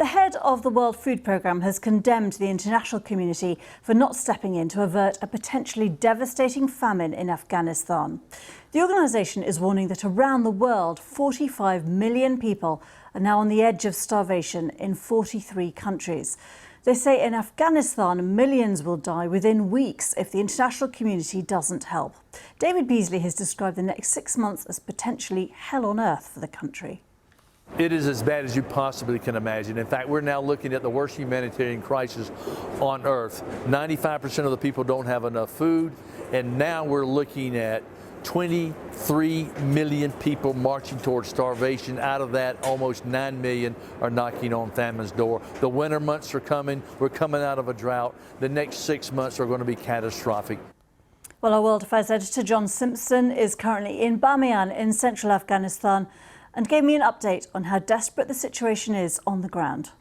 The head of the World Food Programme has condemned the international community for not stepping in to avert a potentially devastating famine in Afghanistan. The organisation is warning that around the world, 45 million people are now on the edge of starvation in 43 countries. They say in Afghanistan, millions will die within weeks if the international community doesn't help. David Beasley has described the next 6 months as potentially hell on earth for the country. It is as bad as you possibly can imagine. In fact, we're now looking at the worst humanitarian crisis on earth. 95% of the people don't have enough food, and now we're looking at 23 million people marching towards starvation. Out of that, almost 9 million are knocking on famine's door. The winter months are coming. We're coming out of a drought. The next 6 months are going to be catastrophic. Well, our World Affairs editor John Simpson is currently in Bamiyan in central Afghanistan and gave me an update on how desperate the situation is on the ground.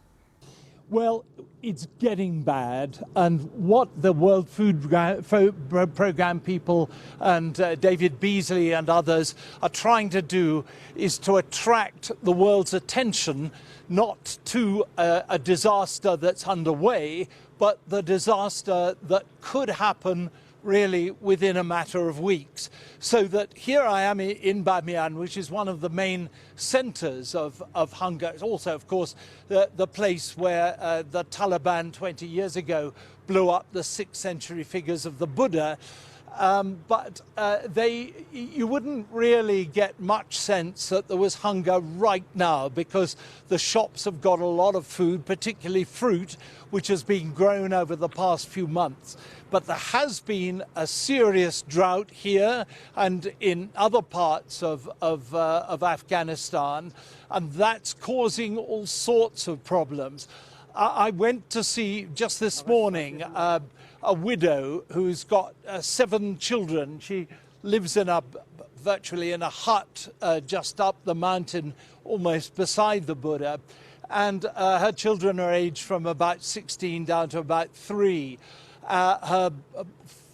Well, it's getting bad, and what the World Food Programme people and David Beasley and others are trying to do is to attract the world's attention not to a disaster that's underway, but the disaster that could happen really within a matter of weeks. So that here I am in Bamiyan, which is one of the main centres of hunger. It's also, of course, the place where the Taliban 20 years ago blew up the 6th century figures of the Buddha. But you wouldn't really get much sense that there was hunger right now, because the shops have got a lot of food, particularly fruit, which has been grown over the past few months. But there has been a serious drought here and in other parts of Afghanistan, and that's causing all sorts of problems. I went to see just this morning a widow who's got 7 children. She lives virtually in a hut just up the mountain, almost beside the Buddha. And her children are aged from about 16 down to about 3. Her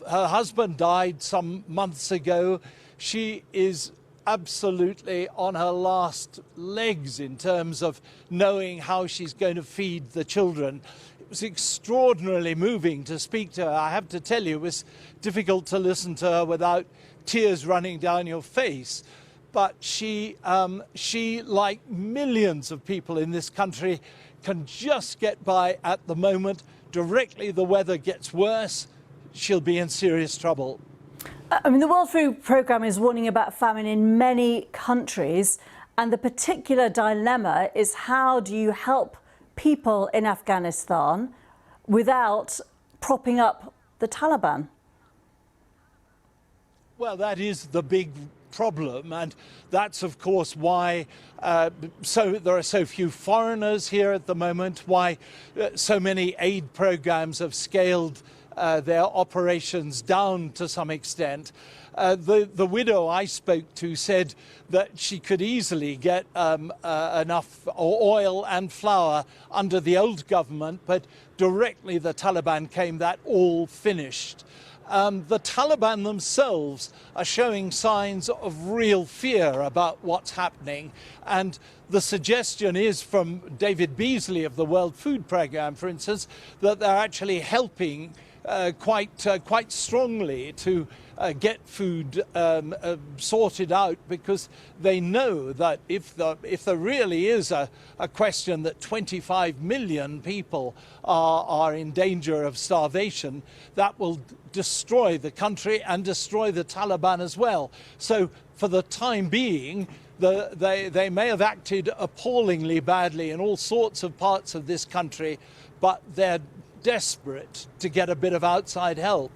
husband died some months ago. She is absolutely on her last legs in terms of knowing how she's going to feed the children. It was extraordinarily moving to speak to her. I have to tell you, it was difficult to listen to her without tears running down your face. But she, like millions of people in this country, can just get by at the moment. Directly the weather gets worse, she'll be in serious trouble. I mean, the World Food Programme is warning about famine in many countries, and the particular dilemma is how do you help people in Afghanistan without propping up the Taliban? Well, that is the big problem, and that's of course why there are so few foreigners here at the moment, why so many aid programs have scaled their operations down to some extent. The widow I spoke to said that she could easily get enough oil and flour under the old government, but directly the Taliban came, that all finished. The Taliban themselves are showing signs of real fear about what's happening, and the suggestion is from David Beasley of the World Food Programme, for instance, that they're actually helping quite strongly to get food sorted out, because they know that if there really is a question that 25 million people are in danger of starvation, that will destroy the country and destroy the Taliban as well. So for the time being, they may have acted appallingly badly in all sorts of parts of this country, but they're desperate to get a bit of outside help.